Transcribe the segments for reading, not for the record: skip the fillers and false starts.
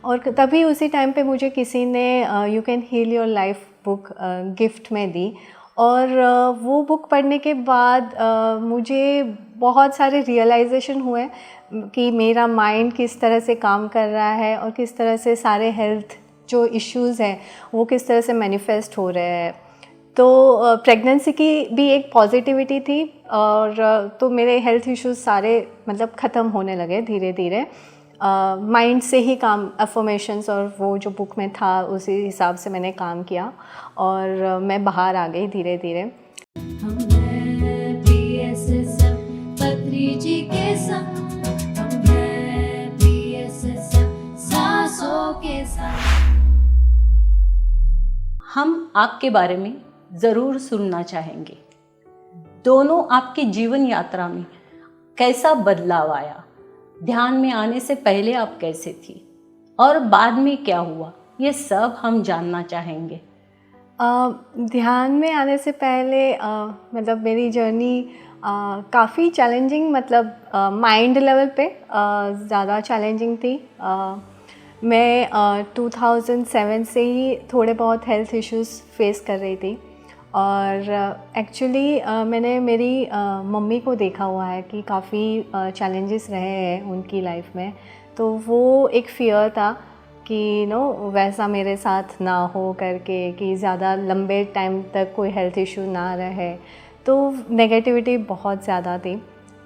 और तभी उसी टाइम पे मुझे किसी ने you can heal your life book gift में दी। और वो बुक पढ़ने के बाद मुझे बहुत सारे रियलाइजेशन हुए कि मेरा माइंड किस तरह से काम कर रहा है और किस तरह से सारे हेल्थ जो इश्यूज़ हैं वो किस तरह से मैनिफेस्ट हो रहे हैं। तो प्रेगनेंसी की भी एक पॉजिटिविटी थी और तो मेरे हेल्थ इश्यूज़ सारे मतलब ख़त्म होने लगे धीरे धीरे। माइंड से ही काम, अफर्मेशंस और वो जो बुक में था उसी हिसाब से मैंने काम किया और मैं बाहर आ गई धीरे धीरे। हम आपके बारे में ज़रूर सुनना चाहेंगे। दोनों आपकी जीवन यात्रा में कैसा बदलाव आया? ध्यान में आने से पहले आप कैसे थी और बाद में क्या हुआ, ये सब हम जानना चाहेंगे। ध्यान में आने से पहले मतलब मेरी जर्नी काफ़ी चैलेंजिंग, मतलब माइंड लेवल पे ज़्यादा चैलेंजिंग थी। मैं 2007 से ही थोड़े बहुत हेल्थ इश्यूज़ फेस कर रही थी और एक्चुअली मैंने मेरी मम्मी को देखा हुआ है कि काफ़ी चैलेंजेस रहे हैं उनकी लाइफ में। तो वो एक फ़ियर था कि वैसा मेरे साथ ना हो करके, कि ज़्यादा लंबे टाइम तक कोई हेल्थ इशू ना रहे। तो नेगेटिविटी बहुत ज़्यादा थी,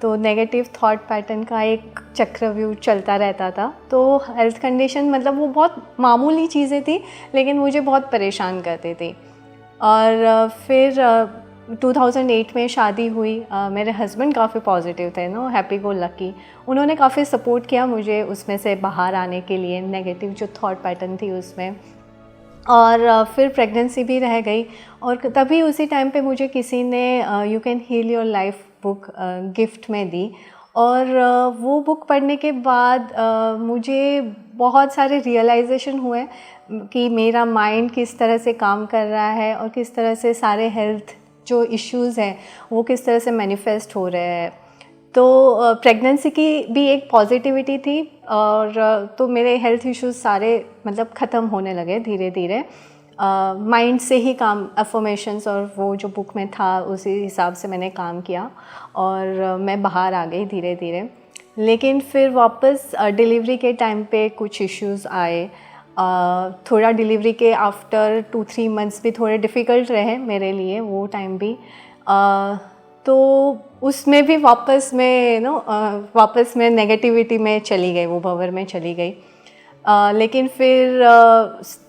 तो नेगेटिव थॉट पैटर्न का एक चक्रव्यूह चलता रहता था। तो हेल्थ कंडीशन मतलब वो बहुत मामूली चीज़ें थी लेकिन मुझे बहुत परेशान करती थी। और फिर 2008 में शादी हुई। मेरे हस्बैंड काफ़ी पॉजिटिव थे, हैप्पी गो लकी। उन्होंने काफ़ी सपोर्ट किया मुझे उसमें से बाहर आने के लिए, नेगेटिव जो थॉट पैटर्न थी उसमें। और फिर प्रेगनेंसी भी रह गई और तभी उसी टाइम पे मुझे किसी ने you can heal your life book gift में दी। और वो बुक पढ़ने के बाद मुझे बहुत सारे रियलाइजेशन हुए कि मेरा माइंड किस तरह से काम कर रहा है और किस तरह से सारे हेल्थ जो इश्यूज़ हैं वो किस तरह से मैनिफेस्ट हो रहे हैं। तो प्रेगनेंसी की भी एक पॉजिटिविटी थी और तो मेरे हेल्थ इश्यूज़ सारे मतलब ख़त्म होने लगे धीरे धीरे। माइंड से ही काम, अफर्मेशंस और वो जो बुक में था उसी हिसाब से मैंने काम किया और मैं बाहर आ गई धीरे धीरे। लेकिन फिर वापस डिलीवरी के टाइम पे कुछ इश्यूज़ आए। थोड़ा डिलीवरी के आफ्टर 2-3 मंथ्स भी थोड़े डिफ़िकल्ट रहे मेरे लिए वो टाइम भी। तो उसमें भी वापस मैं नेगेटिविटी में चली गई, वो भंवर में चली गई। लेकिन फिर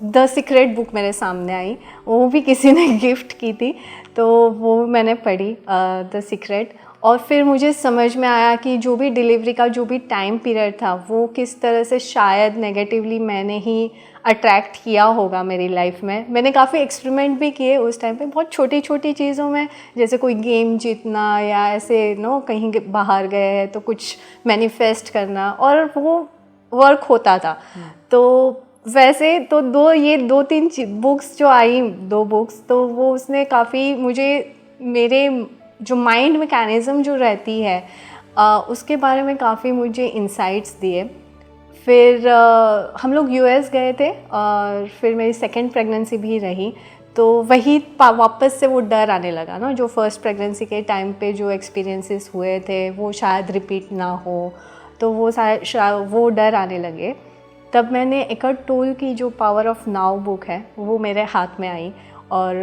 द सीक्रेट बुक मेरे सामने आई, वो भी किसी ने गिफ्ट की थी, तो वो मैंने पढ़ी द सीक्रेट। और फिर मुझे समझ में आया कि जो भी डिलीवरी का जो भी टाइम पीरियड था वो किस तरह से शायद नेगेटिवली मैंने ही अट्रैक्ट किया होगा मेरी लाइफ में। मैंने काफ़ी एक्सपेरिमेंट भी किए उस टाइम पे, बहुत छोटी छोटी चीज़ों में, जैसे कोई गेम जीतना या ऐसे कहीं बाहर गए हैं तो कुछ मैनिफेस्ट करना, और वो वर्क होता था। तो वैसे तो 2-3 बुक्स जो आई, 2 बुक्स, तो वो उसने काफ़ी मुझे मेरे जो माइंड मैकेनिज़्म जो रहती है उसके बारे में काफ़ी मुझे इंसाइट्स दिए। फिर हम लोग यूएस गए थे और फिर मेरी सेकंड प्रेगनेंसी भी रही, तो वही वापस से वो डर आने लगा जो फर्स्ट प्रेगनेंसी के टाइम पे जो एक्सपीरियंसेस हुए थे वो शायद रिपीट ना हो, तो वो डर आने लगे। तब मैंने एकर्ट टोल की जो पावर ऑफ नाउ बुक है वो मेरे हाथ में आई और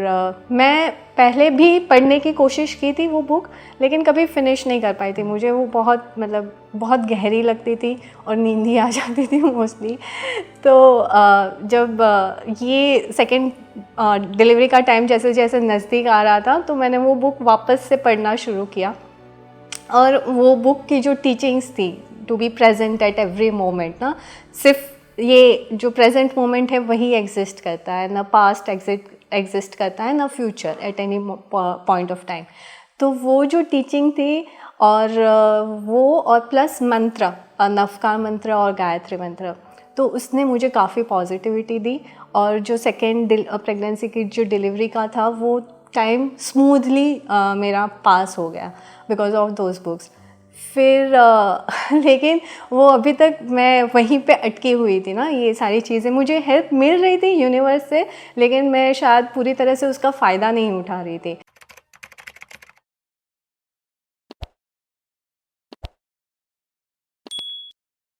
मैं पहले भी पढ़ने की कोशिश की थी वो बुक, लेकिन कभी फिनिश नहीं कर पाई थी। मुझे वो बहुत गहरी लगती थी और नींद ही आ जाती थी मोस्टली। तो जब ये सेकेंड डिलीवरी का टाइम जैसे जैसे नज़दीक आ रहा था तो मैंने वो बुक वापस से पढ़ना शुरू किया। और वो बुक की जो टीचिंग्स थी, to be present at every moment, सिर्फ ये जो प्रेजेंट मोमेंट है वही एग्जिस्ट करता है, ना पास्ट एग्जिस्ट करता है ना future at any point of time. तो वो जो टीचिंग थी और प्लस मंत्र, नवकार मंत्र और गायत्री मंत्र, तो उसने मुझे काफ़ी पॉजिटिविटी दी। और जो सेकेंड प्रेगनेंसी की जो डिलीवरी का था वो टाइम स्मूथली मेरा पास हो गया बिकॉज ऑफ दोज बुक्स। फिर लेकिन वो अभी तक मैं वहीं पे अटकी हुई थी ना। ये सारी चीज़ें मुझे हेल्प मिल रही थी यूनिवर्स से, लेकिन मैं शायद पूरी तरह से उसका फ़ायदा नहीं उठा रही थी।